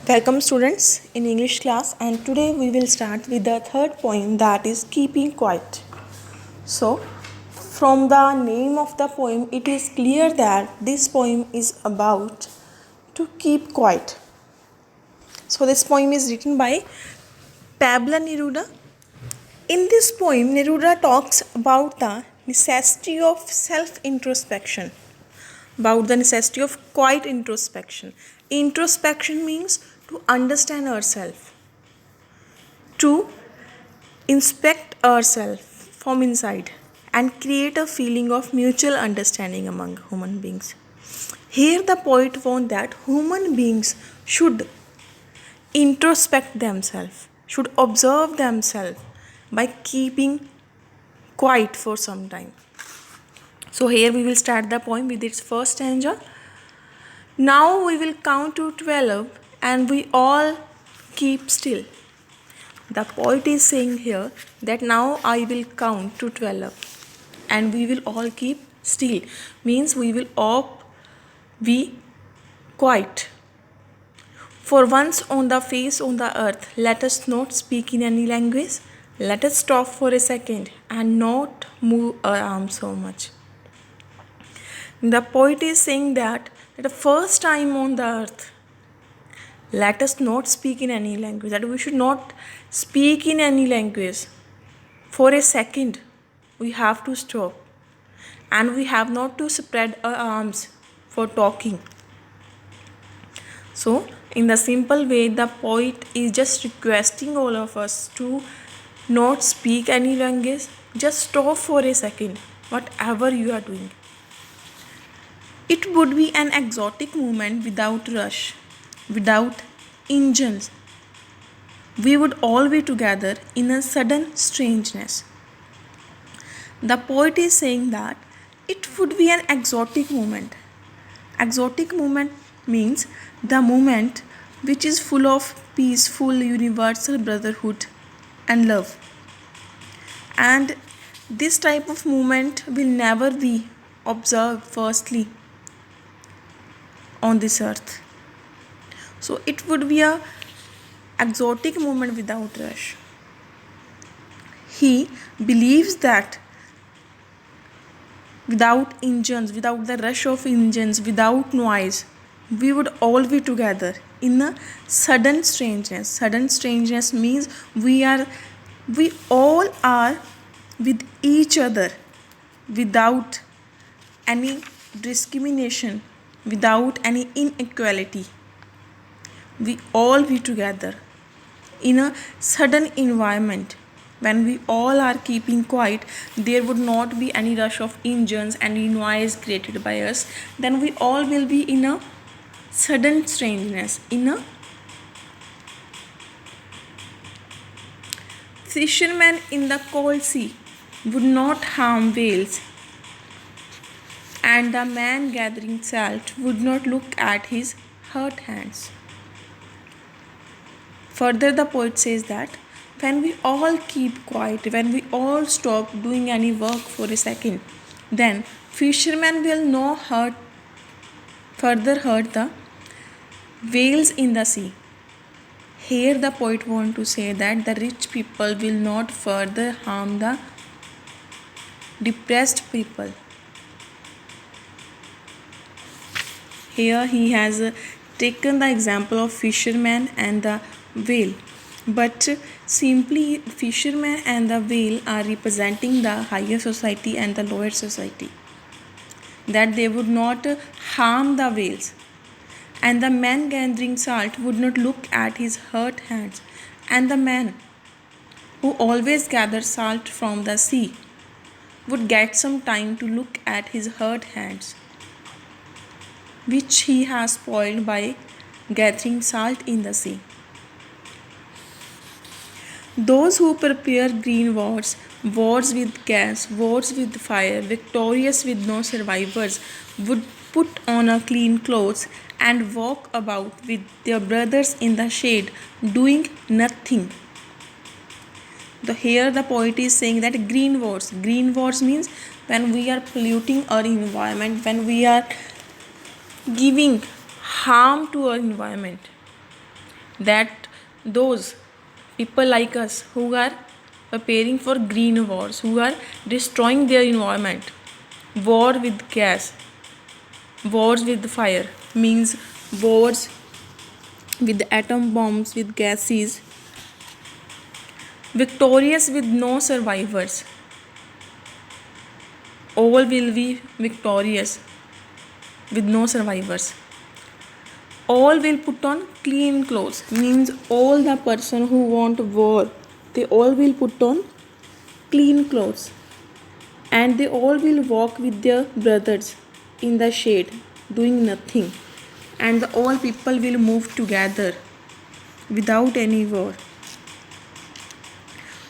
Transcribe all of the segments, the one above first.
Welcome students in English class, and today we will start with the third poem, that is keeping quiet. So from the name of the poem it is clear that this poem is about to keep quiet. So this poem is written by Pablo Neruda. In this poem Neruda talks about the necessity of self-introspection, about the necessity of quiet introspection. Introspection means to understand ourselves, to inspect ourselves from inside, and create a feeling of mutual understanding among human beings. Here, the poet wants that human beings should introspect themselves, should observe themselves by keeping quiet for some time. So, here we will start the poem with its first stanza. Now we will count to 12 and we all keep still. The poet is saying here that now I will count to 12 and we will all keep still. Means we will all be quiet. For once on the face on the earth, let us not speak in any language. Let us stop for a second and not move our arms so much. The poet is saying that at the first time on the earth, let us not speak in any language, that we should not speak in any language. For a second, we have to stop and we have not to spread our arms for talking. So, in the simple way, the poet is just requesting all of us to not speak any language, just stop for a second, whatever you are doing. It would be an exotic moment without rush, without engines. We would all be together in a sudden strangeness. The poet is saying that it would be an exotic moment. Exotic moment means the moment which is full of peaceful, universal brotherhood and love. And this type of moment will never be observed firstly on this earth. So it would be a exotic moment without rush. He believes that without engines, without the rush of engines, without noise, we would all be together in a sudden strangeness. Sudden strangeness means we all are with each other without any discrimination, without any inequality. We all be together in a sudden environment. When we all are keeping quiet, there would not be any rush of engines, any noise created by us. Then we all will be in a sudden strangeness, in a fisherman in the cold sea would not harm whales, and the man gathering salt would not look at his hurt hands. Further, the poet says that when we all keep quiet, when we all stop doing any work for a second, then fishermen will not further hurt the whales in the sea. Here the poet wants to say that the rich people will not further harm the depressed people. Here he has taken the example of fisherman and the whale, but simply fisherman and the whale are representing the higher society and the lower society, that they would not harm the whales, and the man gathering salt would not look at his hurt hands, and the man who always gathers salt from the sea would get some time to look at his hurt hands, which he has spoiled by gathering salt in the sea. Those who prepare green wars, wars with gas, wars with fire, victorious with no survivors, would put on a clean clothes and walk about with their brothers in the shade, doing nothing. Here the poet is saying that green wars means when we are polluting our environment, when we are giving harm to our environment, that those people like us who are preparing for green wars, who are destroying their environment, war with gas, wars with fire, means wars with atom bombs, with gases, victorious with no survivors. All will be victorious with no survivors. All will put on clean clothes, means all the person who want war, they all will put on clean clothes, and they all will walk with their brothers in the shade doing nothing, and all people will move together without any war.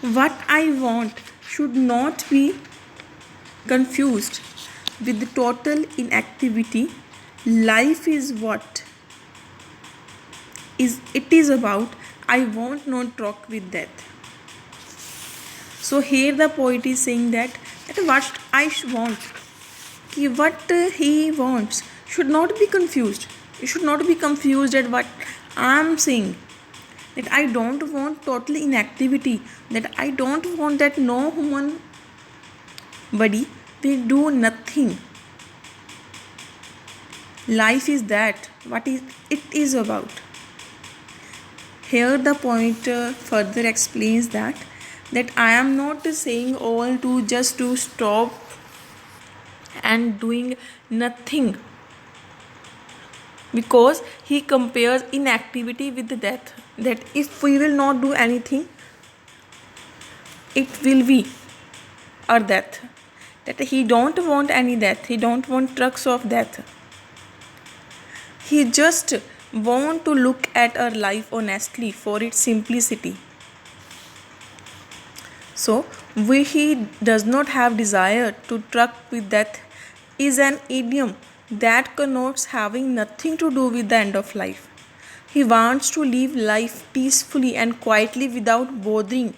What I want should not be confused with the total inactivity. Life is what is it is about. I want not talk with death. So here the poet is saying that what I want, what he wants should not be confused. You should not be confused at what I am saying. That I don't want total inactivity. That I don't want that no human body will do nothing. Life is that what is it is about. Here the point further explains that I am not saying all to just to stop and doing nothing, because he compares inactivity with death, that if we will not do anything, it will be our death. That he don't want any death, he don't want trucks of death. He just want to look at our life honestly for its simplicity. So he does not have desire to truck with death is an idiom that connotes having nothing to do with the end of life. He wants to live life peacefully and quietly without bothering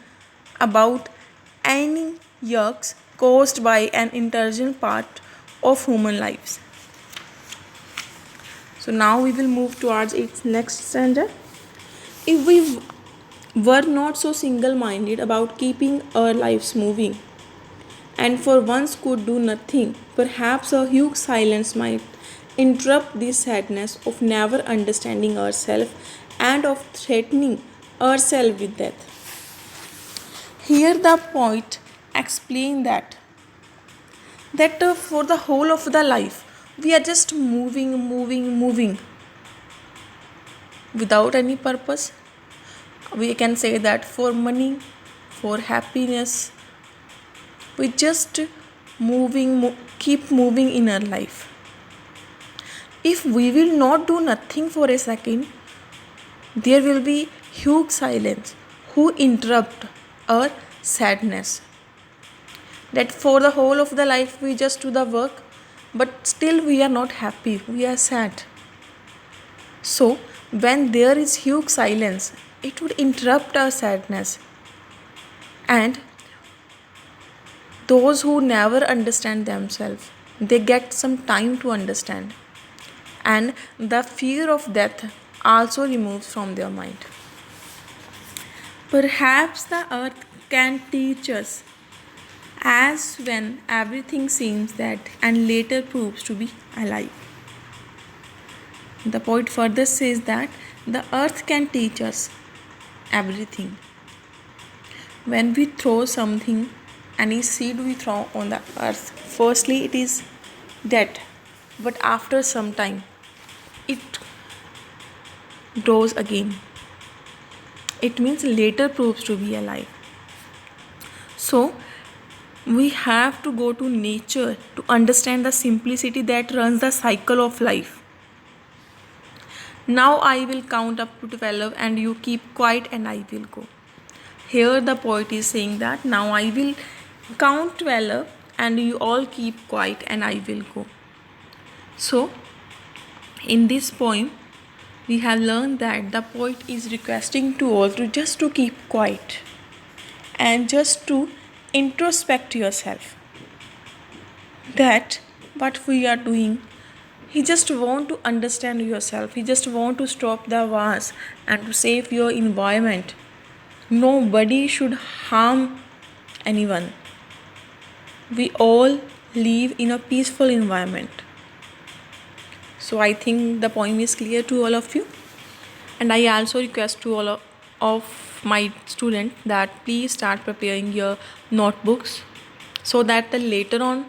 about any yucks caused by an integral part of human lives. So now we will move towards its next stanza. If we were not so single-minded about keeping our lives moving, and for once could do nothing, perhaps a huge silence might interrupt the sadness of never understanding ourselves and of threatening ourselves with death. Here the poet explains that for the whole of the life we are just moving without any purpose. We can say that for money, for happiness, we just keep moving in our life. If we will not do nothing for a second, there will be huge silence who interrupt our sadness. That for the whole of the life we just do the work, but still we are not happy, we are sad. So when there is huge silence, it would interrupt our sadness. And those who never understand themselves, they get some time to understand. And the fear of death also removes from their mind. Perhaps the earth can teach us, as when everything seems dead and later proves to be alive. The poet further says that the earth can teach us everything. When we throw something, any seed we throw on the earth, firstly it is dead, but after some time it grows again. It means later proves to be alive. So we have to go to nature to understand the simplicity that runs the cycle of life. Now I will count up to 12 and you keep quiet and I will go. Here the poet is saying that now I will count 12 and you all keep quiet and I will go. So in this poem we have learned that the poet is requesting to all to just to keep quiet and just to introspect yourself, that what we are doing He just want to understand yourself. He just want to stop the wars and to save your environment. Nobody should harm anyone. We all live in a peaceful environment. So I think the poem is clear to all of you. And I also request to all of my students that please start preparing your notebooks so that later on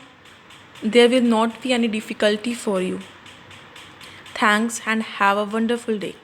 there will not be any difficulty for you. Thanks and have a wonderful day.